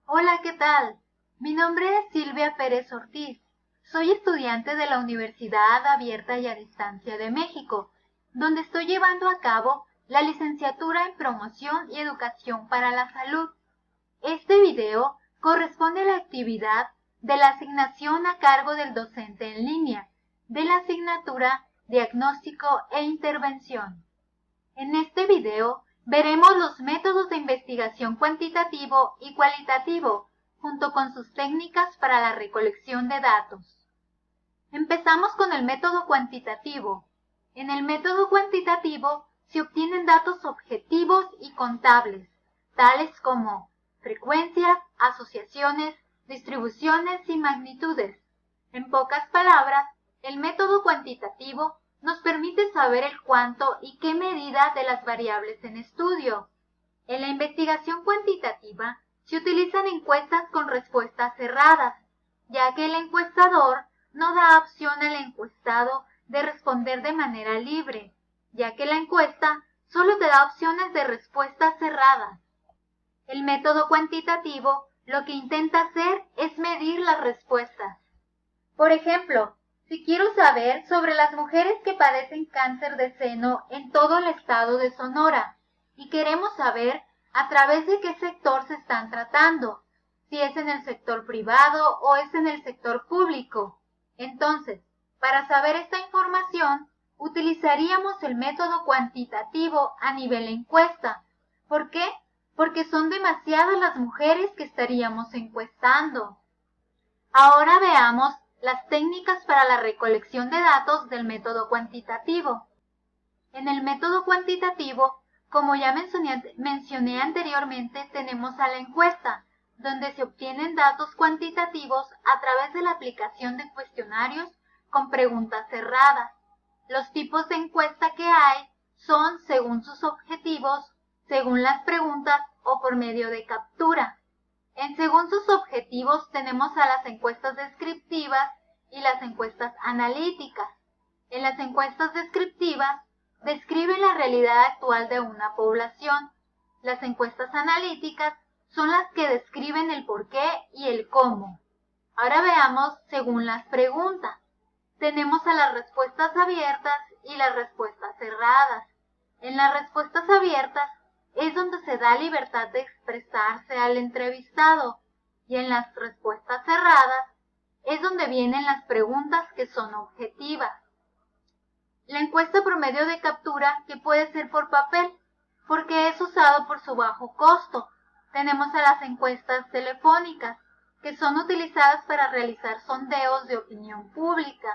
Hola, ¿qué tal? Mi nombre es Silvia Pérez Ortiz. Soy estudiante de la Universidad Abierta y a Distancia de México, donde estoy llevando a cabo la licenciatura en Promoción y Educación para la Salud. Este video corresponde a la actividad de la asignación a cargo del docente en línea de la asignatura Diagnóstico e Intervención. En este video veremos los métodos de investigación cuantitativo y cualitativo, junto con sus técnicas para la recolección de datos. Empezamos con el método cuantitativo. En el método cuantitativo se obtienen datos objetivos y contables, tales como frecuencias, asociaciones, distribuciones y magnitudes. En pocas palabras, el método cuantitativo nos permite saber el cuánto y qué medida de las variables en estudio. En la investigación cuantitativa se utilizan encuestas con respuestas cerradas, ya que el encuestador no da opción al encuestado de responder de manera libre, ya que la encuesta solo te da opciones de respuestas cerradas. El método cuantitativo lo que intenta hacer es medir las respuestas. Por ejemplo, si quiero saber sobre las mujeres que padecen cáncer de seno en todo el estado de Sonora y queremos saber a través de qué sector se están tratando, si es en el sector privado o es en el sector público. Entonces, para saber esta información, utilizaríamos el método cuantitativo a nivel encuesta. ¿Por qué? Porque son demasiadas las mujeres que estaríamos encuestando. Ahora veamos las técnicas para la recolección de datos del método cuantitativo. En el método cuantitativo, como ya mencioné anteriormente, tenemos a la encuesta, donde se obtienen datos cuantitativos a través de la aplicación de cuestionarios con preguntas cerradas. Los tipos de encuesta que hay son según sus objetivos, según las preguntas o por medio de captura. Según sus objetivos tenemos a las encuestas descriptivas y las encuestas analíticas. En las encuestas descriptivas describen la realidad actual de una población. Las encuestas analíticas son las que describen el por qué y el cómo. Ahora veamos según las preguntas. Tenemos a las respuestas abiertas y las respuestas cerradas. En las respuestas abiertas es donde se da libertad de expresarse al entrevistado, y en las respuestas cerradas es donde vienen las preguntas que son objetivas. La encuesta promedio de captura, que puede ser por papel, porque es usado por su bajo costo. Tenemos a las encuestas telefónicas, que son utilizadas para realizar sondeos de opinión pública.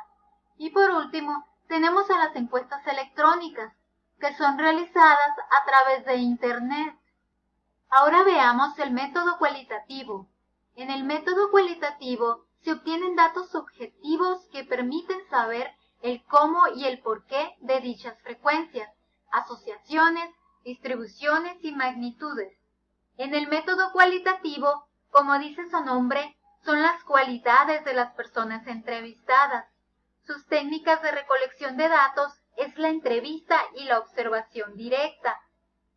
Y por último, tenemos a las encuestas electrónicas, que son realizadas a través de Internet. Ahora veamos el método cualitativo. En el método cualitativo se obtienen datos objetivos que permiten saber el cómo y el por qué de dichas frecuencias, asociaciones, distribuciones y magnitudes. En el método cualitativo, como dice su nombre, son las cualidades de las personas entrevistadas. Sus técnicas de recolección de datos es la entrevista y la observación directa.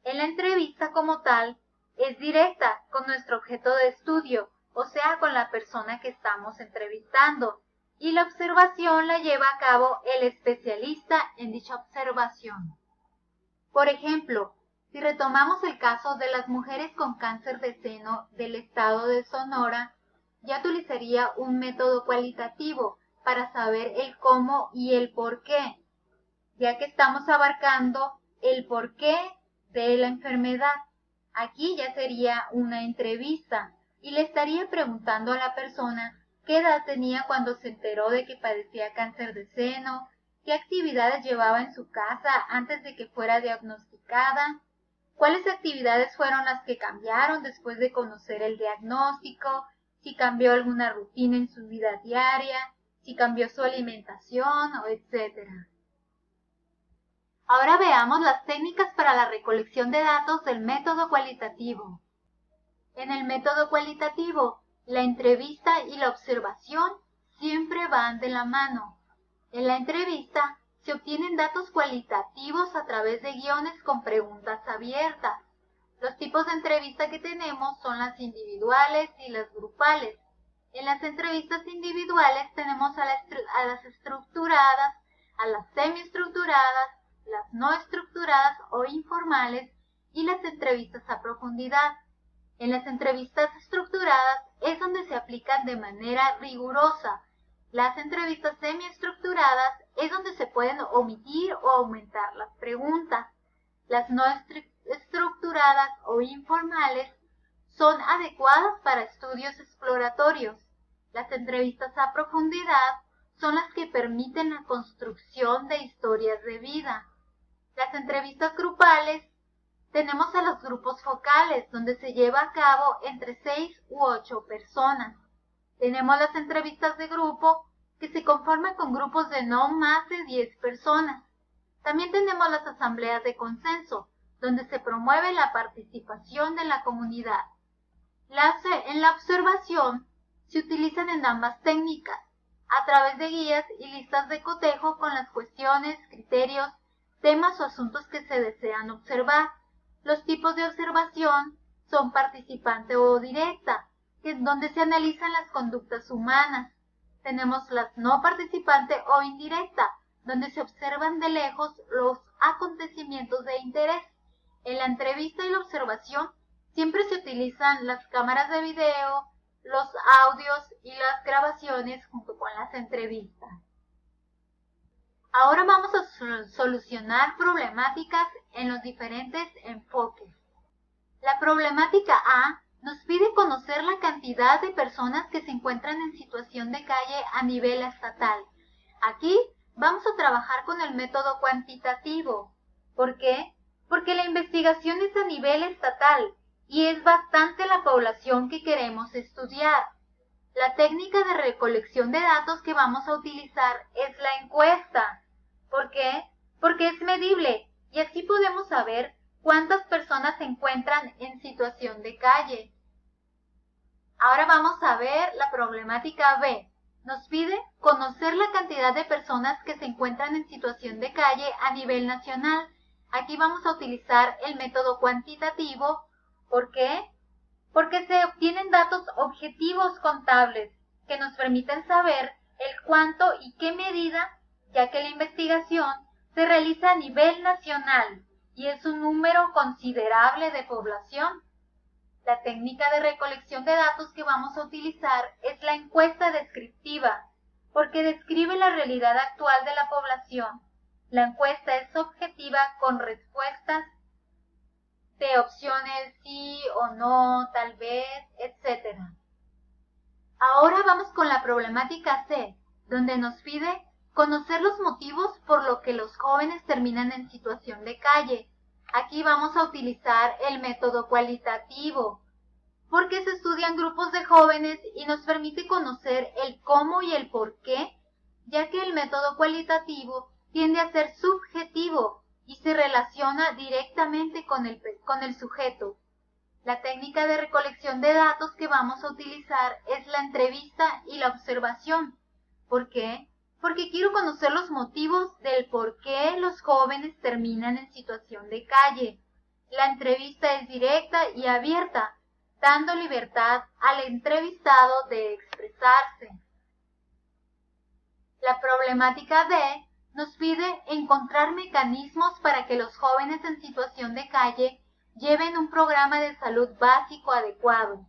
En la entrevista como tal, es directa con nuestro objeto de estudio, o sea, con la persona que estamos entrevistando, y la observación la lleva a cabo el especialista en dicha observación. Por ejemplo, si retomamos el caso de las mujeres con cáncer de seno del estado de Sonora, ya utilizaría un método cualitativo para saber el cómo y el por qué, ya que estamos abarcando el porqué de la enfermedad. Aquí ya sería una entrevista y le estaría preguntando a la persona qué edad tenía cuando se enteró de que padecía cáncer de seno, qué actividades llevaba en su casa antes de que fuera diagnosticada, cuáles actividades fueron las que cambiaron después de conocer el diagnóstico, si cambió alguna rutina en su vida diaria, si cambió su alimentación, etc. Ahora veamos las técnicas para la recolección de datos del método cualitativo. En el método cualitativo, la entrevista y la observación siempre van de la mano. En la entrevista se obtienen datos cualitativos a través de guiones con preguntas abiertas. Los tipos de entrevista que tenemos son las individuales y las grupales. En las entrevistas individuales tenemos a las estructuradas, a las semiestructuradas, las no estructuradas o informales y las entrevistas a profundidad. En las entrevistas estructuradas es donde se aplican de manera rigurosa. Las entrevistas semiestructuradas es donde se pueden omitir o aumentar las preguntas. Las no estructuradas o informales son adecuadas para estudios exploratorios. Las entrevistas a profundidad son las que permiten la construcción de historias de vida. Las entrevistas grupales tenemos a los grupos focales, donde se lleva a cabo entre 6 u 8 personas. Tenemos las entrevistas de grupo, que se conforman con grupos de no más de 10 personas. También tenemos las asambleas de consenso, donde se promueve la participación de la comunidad. En la observación se utilizan en ambas técnicas, a través de guías y listas de cotejo con las cuestiones, criterios, temas o asuntos que se desean observar. Los tipos de observación son participante o directa, donde se analizan las conductas humanas. Tenemos las no participante o indirecta, donde se observan de lejos los acontecimientos de interés. En la entrevista y la observación siempre se utilizan las cámaras de video, los audios y las grabaciones junto con las entrevistas. Ahora vamos a solucionar problemáticas en los diferentes enfoques. La problemática A nos pide conocer la cantidad de personas que se encuentran en situación de calle a nivel estatal. Aquí vamos a trabajar con el método cuantitativo. ¿Por qué? Porque la investigación es a nivel estatal y es bastante la población que queremos estudiar. La técnica de recolección de datos que vamos a utilizar es la encuesta. ¿Por qué? Porque es medible y así podemos saber cuántas personas se encuentran en situación de calle. Ahora vamos a ver la problemática B. Nos pide conocer la cantidad de personas que se encuentran en situación de calle a nivel nacional. Aquí vamos a utilizar el método cuantitativo. ¿Por qué? Porque se obtienen datos objetivos contables que nos permiten saber el cuánto y qué medida, ya que la investigación se realiza a nivel nacional y es un número considerable de población. La técnica de recolección de datos que vamos a utilizar es la encuesta descriptiva, porque describe la realidad actual de la población. La encuesta es objetiva con respuestas de opciones sí o no, tal vez, etc. Ahora vamos con la problemática C, donde nos pide conocer los motivos por los que los jóvenes terminan en situación de calle. Aquí vamos a utilizar el método cualitativo, porque se estudian grupos de jóvenes y nos permite conocer el cómo y el por qué, ya que el método cualitativo tiende a ser subjetivo y se relaciona directamente con el sujeto. La técnica de recolección de datos que vamos a utilizar es la entrevista y la observación. ¿Por qué? Porque quiero conocer los motivos del por qué los jóvenes terminan en situación de calle. La entrevista es directa y abierta, dando libertad al entrevistado de expresarse. La problemática D nos pide encontrar mecanismos para que los jóvenes en situación de calle lleven un programa de salud básico adecuado.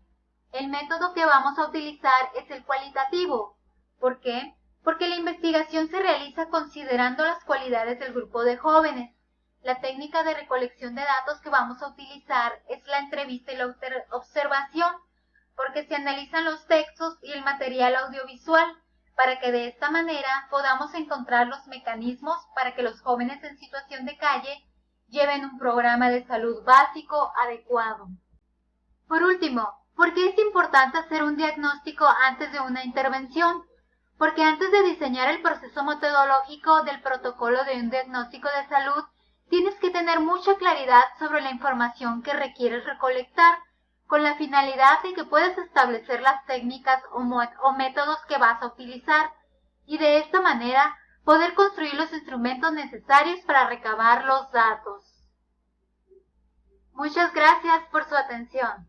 El método que vamos a utilizar es el cualitativo. ¿Por qué? Porque la investigación se realiza considerando las cualidades del grupo de jóvenes. La técnica de recolección de datos que vamos a utilizar es la entrevista y la observación, porque se analizan los textos y el material audiovisual, para que de esta manera podamos encontrar los mecanismos para que los jóvenes en situación de calle lleven un programa de salud básico adecuado. Por último, ¿por qué es importante hacer un diagnóstico antes de una intervención? Porque antes de diseñar el proceso metodológico del protocolo de un diagnóstico de salud, tienes que tener mucha claridad sobre la información que requieres recolectar, con la finalidad de que puedas establecer las técnicas o métodos que vas a utilizar, y de esta manera poder construir los instrumentos necesarios para recabar los datos. Muchas gracias por su atención.